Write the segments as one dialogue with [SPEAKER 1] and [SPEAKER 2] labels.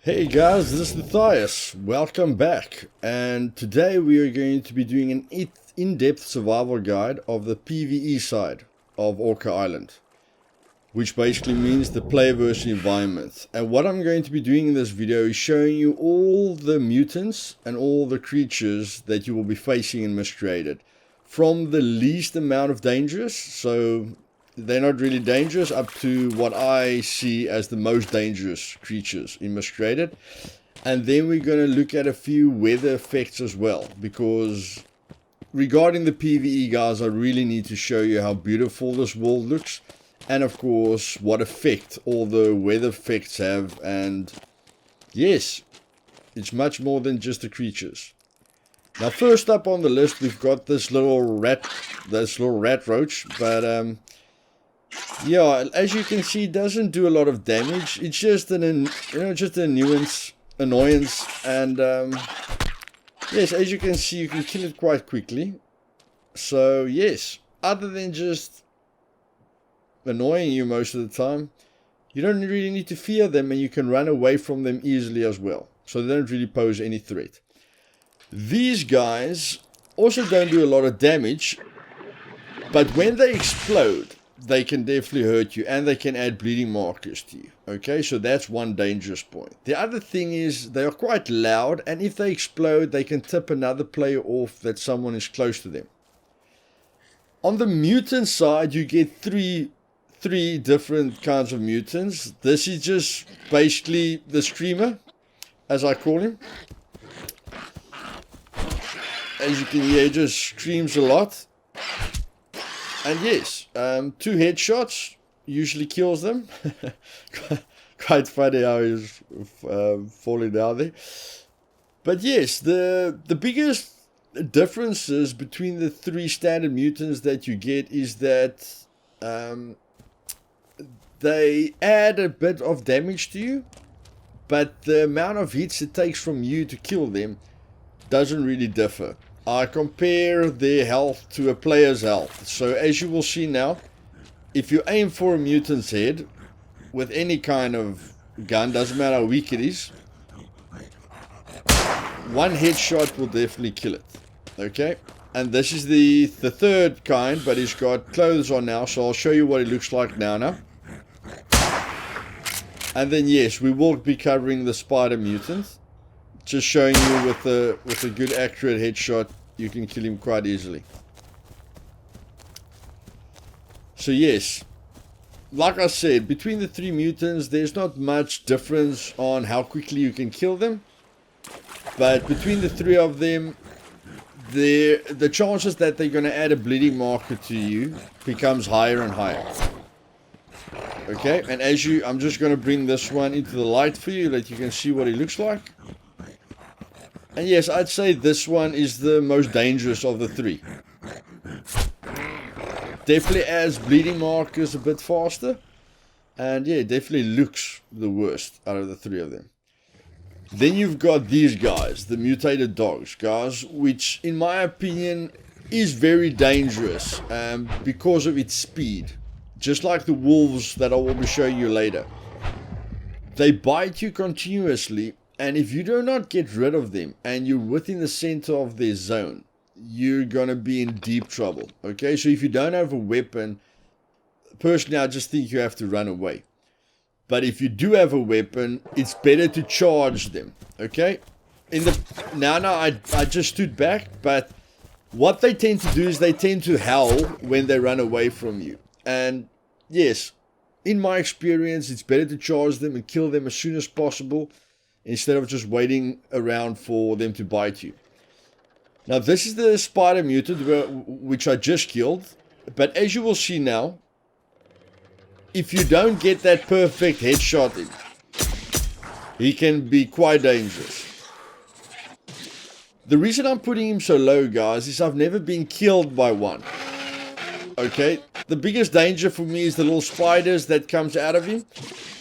[SPEAKER 1] Hey guys, this is Luthais. Welcome back. And today we are going to be doing an in-depth survival guide of the PVE side of Orca Island, which basically means the player versus environment. And what I'm going to be doing in this video is showing you all the mutants and all the creatures that you will be facing in Miscreated, from the least amount of dangerous, so they're not really dangerous, up to what I see as the most dangerous creatures in Miscreated. And then we're going to look at a few weather effects as well, because regarding the PvE, guys, I really need to show you how beautiful this world looks, and of course what effect all the weather effects have. And yes, it's much more than just the creatures. Now, first up on the list, we've got this little rat roach, but yeah, as you can see, it doesn't do a lot of damage. It's just an annoyance, and yes, as you can see, you can kill it quite quickly. So yes, other than just annoying you most of the time, you don't really need to fear them, and you can run away from them easily as well. So they don't really pose any threat. These guys also don't do a lot of damage, but when they explode, they can definitely hurt you, and they can add bleeding markers to you. Okay, so that's one dangerous point. The other thing is they are quite loud, and if they explode, they can tip another player off that someone is close to them. On the mutant side, you get three different kinds of mutants. This is just basically the screamer, as I call him. As you can hear, he just screams a lot. And yes, 2 headshots usually kills them. Quite funny how he's falling down there. But yes, the biggest differences between the 3 standard mutants that you get is that they add a bit of damage to you, but the amount of hits it takes from you to kill them doesn't really differ. I compare their health to a player's health. So as you will see now, if you aim for a mutant's head with any kind of gun, doesn't matter how weak it is, 1 headshot will definitely kill it. Okay? And this is the third kind, but he's got clothes on now, so I'll show you what it looks like now. And then yes, we will be covering the spider mutant. Just showing you with a good accurate headshot, you can kill him quite easily. So yes, like I said, between the 3 mutants, there's not much difference on how quickly you can kill them. But between the 3 of them, the chances that they're going to add a bleeding marker to you becomes higher and higher. Okay, and I'm just going to bring this one into the light for you, that you can see what it looks like. And yes, I'd say this one is the most dangerous of the 3. Definitely adds bleeding markers a bit faster. And yeah, definitely looks the worst out of the 3 of them. Then you've got these guys, the mutated dogs, guys, which in my opinion is very dangerous because of its speed. Just like the wolves that I will be showing you later. They bite you continuously. And if you do not get rid of them, and you're within the center of their zone, you're going to be in deep trouble. Okay, so if you don't have a weapon, personally I just think you have to run away. But if you do have a weapon, it's better to charge them. Okay, I just stood back, but what they tend to do is they tend to howl when they run away from you. And yes, in my experience, it's better to charge them and kill them as soon as possible, instead of just waiting around for them to bite you. Now, this is the spider mutant, which I just killed. But as you will see now, if you don't get that perfect headshot in, he can be quite dangerous. The reason I'm putting him so low, guys, is I've never been killed by one. Okay? The biggest danger for me is the little spiders that comes out of him.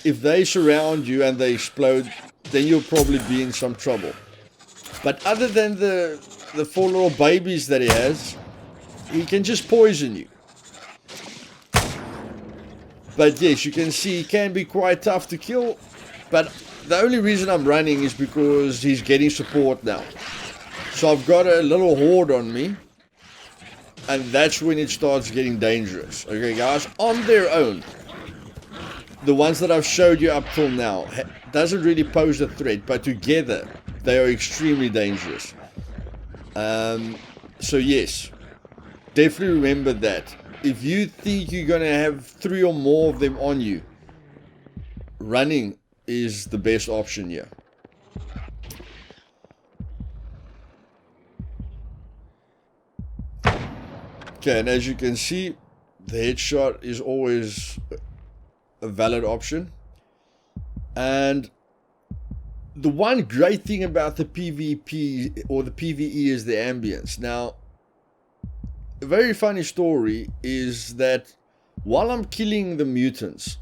[SPEAKER 1] If they surround you and they explode, then you'll probably be in some trouble. But other than the 4 little babies that he has, he can just poison you. But yes, you can see he can be quite tough to kill. But the only reason I'm running is because he's getting support now. So I've got a little horde on me. And that's when it starts getting dangerous. Okay, guys, on their own, the ones that I've showed you up till now doesn't really pose a threat, but together they are extremely dangerous. So yes, definitely remember that. If you think you're going to have 3 or more of them on you, running is the best option here. Okay, and as you can see, the headshot is always a valid option. And the one great thing about the PvP or the PvE is the ambience. Now, a very funny story is that while I'm killing the mutants,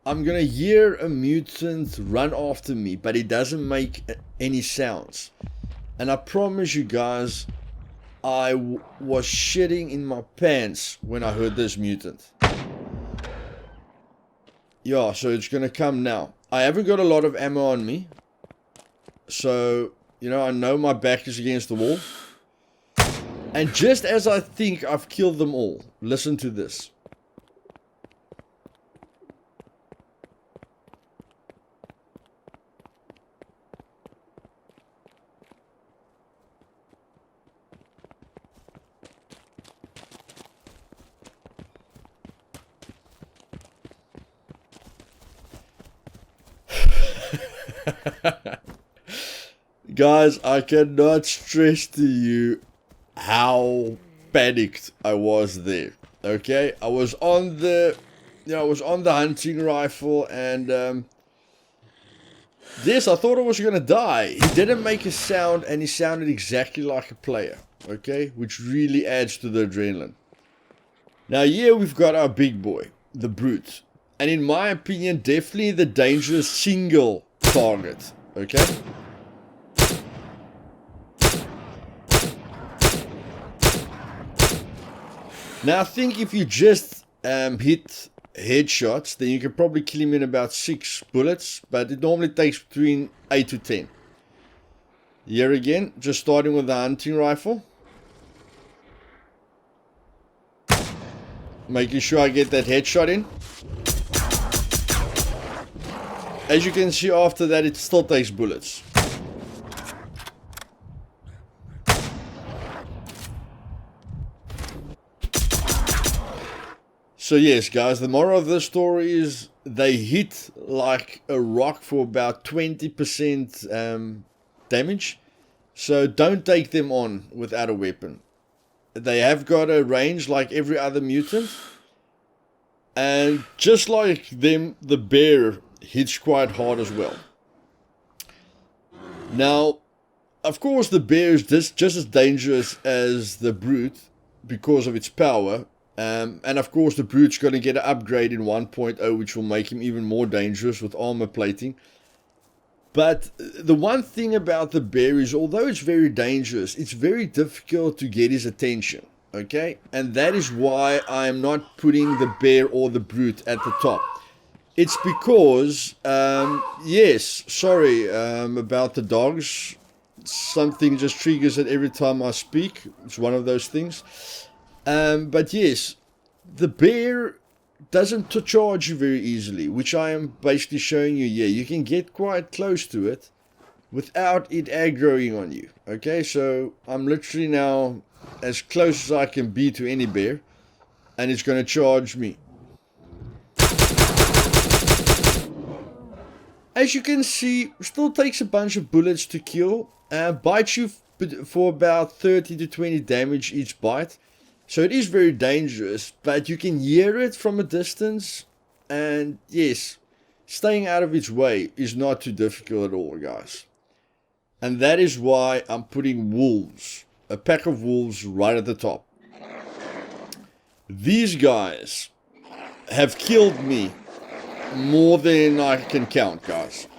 [SPEAKER 1] I'm gonna hear a mutant run after me, but it doesn't make any sounds. And I promise you guys, I was shitting in my pants when I heard this mutant. Yeah, so it's gonna come now. I haven't got a lot of ammo on me. So, you know, I know my back is against the wall. And just as I think I've killed them all, listen to this. Guys, I cannot stress to you how panicked I was there. Okay, I was on the, hunting rifle, and yes, I thought I was gonna die. He didn't make a sound, and he sounded exactly like a player. Okay, which really adds to the adrenaline. Now here we've got our big boy, the brute, and in my opinion, definitely the dangerous single target. Okay. Now I think if you just hit headshots, then you can probably kill him in about 6 bullets, but it normally takes between 8 to 10. Here again, just starting with the hunting rifle. Making sure I get that headshot in. As you can see, after that it still takes bullets. So yes, guys, the moral of this story is they hit like a rock for about 20% damage. So don't take them on without a weapon. They have got a range like every other mutant. And just like them, the bear hits quite hard as well. Now, of course, the bear is just as dangerous as the brute because of its power. And of course the brute's going to get an upgrade in 1.0, which will make him even more dangerous with armor plating. But the one thing about the bear is, although it's very dangerous, it's very difficult to get his attention. Okay? And that is why I'm not putting the bear or the brute at the top. It's because, yes, sorry about the dogs. Something just triggers it every time I speak. It's one of those things. But yes, the bear doesn't charge you very easily, which I am basically showing you here. You can get quite close to it without it aggroing on you. Okay, so I'm literally now as close as I can be to any bear, and it's going to charge me. As you can see, still takes a bunch of bullets to kill. Bites you for about 30 to 20 damage each bite. So it is very dangerous, but you can hear it from a distance. And yes, staying out of its way is not too difficult at all, guys. And that is why I'm putting wolves, a pack of wolves, right at the top. These guys have killed me more than I can count, guys.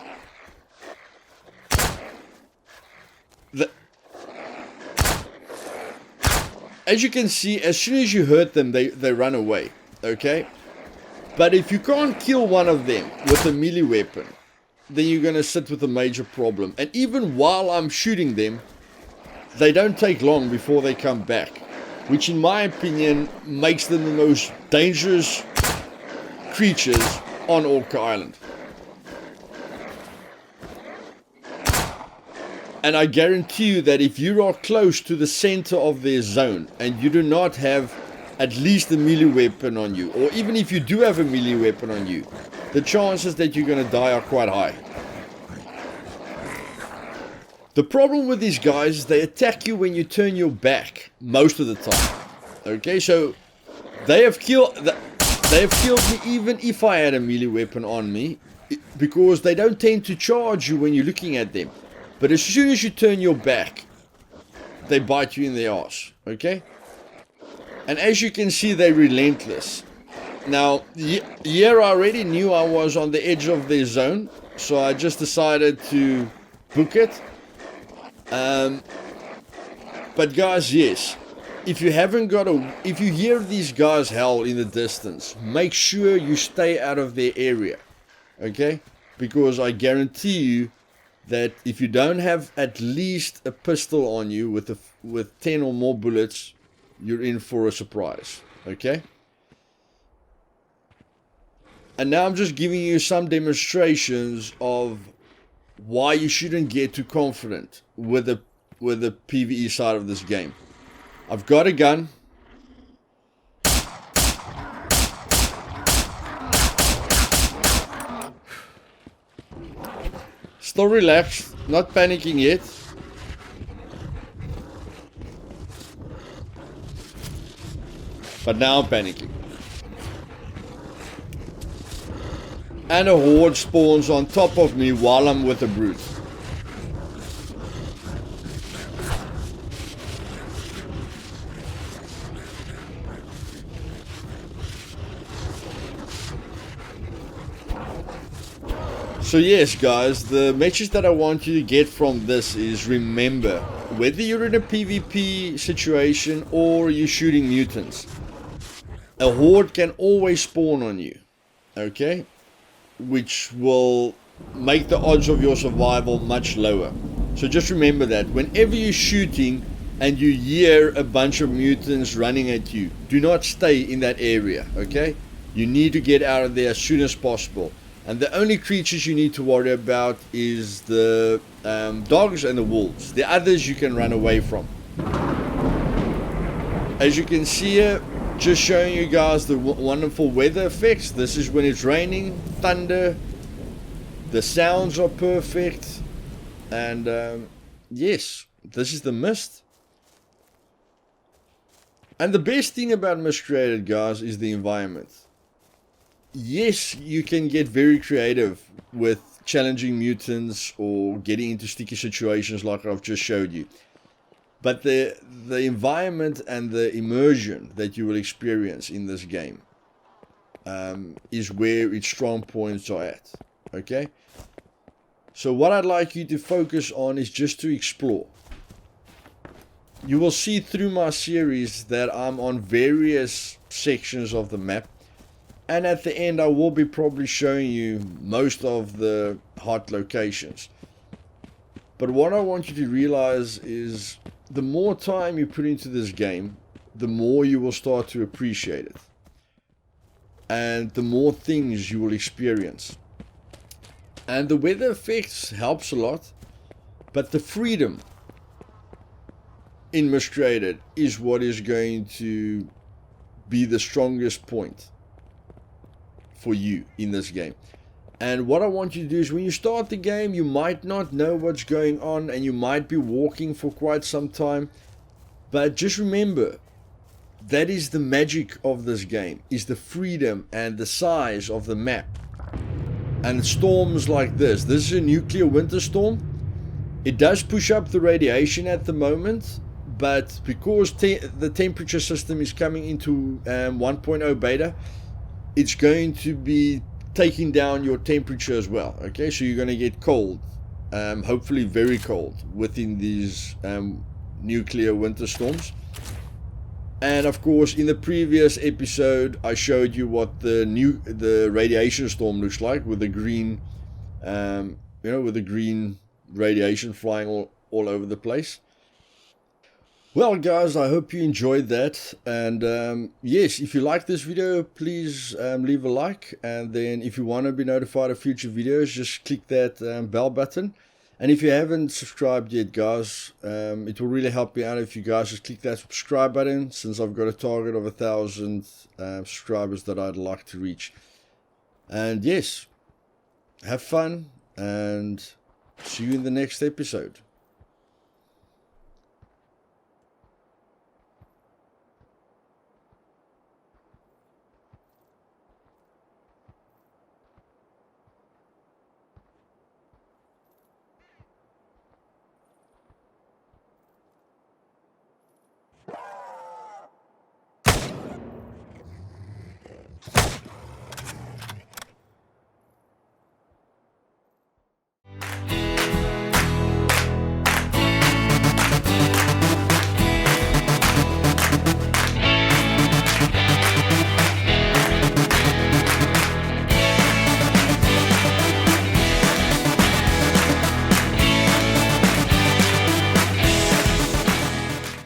[SPEAKER 1] As you can see, as soon as you hurt them, they run away, okay? But if you can't kill one of them with a melee weapon, then you're going to sit with a major problem. And even while I'm shooting them, they don't take long before they come back, which in my opinion makes them the most dangerous creatures on Orca Island. And I guarantee you that if you are close to the center of their zone and you do not have at least a melee weapon on you, or even if you do have a melee weapon on you, the chances that you're going to die are quite high. The problem with these guys is they attack you when you turn your back most of the time. Okay, so they have killed me even if I had a melee weapon on me, because they don't tend to charge you when you're looking at them. But as soon as you turn your back, they bite you in the ass, okay? And as you can see, they're relentless. Now, here I already knew I was on the edge of their zone, so I just decided to book it. But guys, yes, if you hear these guys howl in the distance, make sure you stay out of their area, okay? Because I guarantee you that if you don't have at least a pistol on you with 10 or more bullets, you're in for a surprise, okay? And now I'm just giving you some demonstrations of why you shouldn't get too confident with the PvE side of this game. I've got a gun. Still relaxed, not panicking yet. But now I'm panicking. And a horde spawns on top of me while I'm with a brute. So yes guys, the message that I want you to get from this is, remember, whether you're in a PvP situation or you're shooting mutants, a horde can always spawn on you, okay? Which will make the odds of your survival much lower. So just remember that whenever you're shooting and you hear a bunch of mutants running at you, do not stay in that area, okay? You need to get out of there as soon as possible. And the only creatures you need to worry about is the dogs and the wolves. The others you can run away from. As you can see here, just showing you guys the wonderful weather effects. This is when it's raining, thunder. The sounds are perfect. And yes, this is the mist. And the best thing about Miscreated, guys, is the environment. Yes, you can get very creative with challenging mutants or getting into sticky situations like I've just showed you. But the environment and the immersion that you will experience in this game is where its strong points are at. Okay? So what I'd like you to focus on is just to explore. You will see through my series that I'm on various sections of the map. And at the end, I will be probably showing you most of the hot locations. But what I want you to realize is the more time you put into this game, the more you will start to appreciate it. And the more things you will experience. And the weather effects helps a lot. But the freedom in Miscreated is what is going to be the strongest point for you in this game. And what I want you to do is, when you start the game, you might not know what's going on and you might be walking for quite some time, but just remember, that is the magic of this game, is the freedom and the size of the map. And storms like this is a nuclear winter storm. It does push up the radiation at the moment, but because the temperature system is coming into 1.0 beta, it's going to be taking down your temperature as well. Okay, so you're going to get cold, hopefully very cold, within these nuclear winter storms. And of course, in the previous episode, I showed you what the radiation storm looks like, with the green You know, with the green radiation flying all over the place. Well, guys, I hope you enjoyed that. And yes, if you like this video, please leave a like. And then if you want to be notified of future videos, just click that bell button. And if you haven't subscribed yet, guys, it will really help me out if you guys just click that subscribe button, since I've got a target of 1,000 subscribers that I'd like to reach. And yes, have fun and see you in the next episode.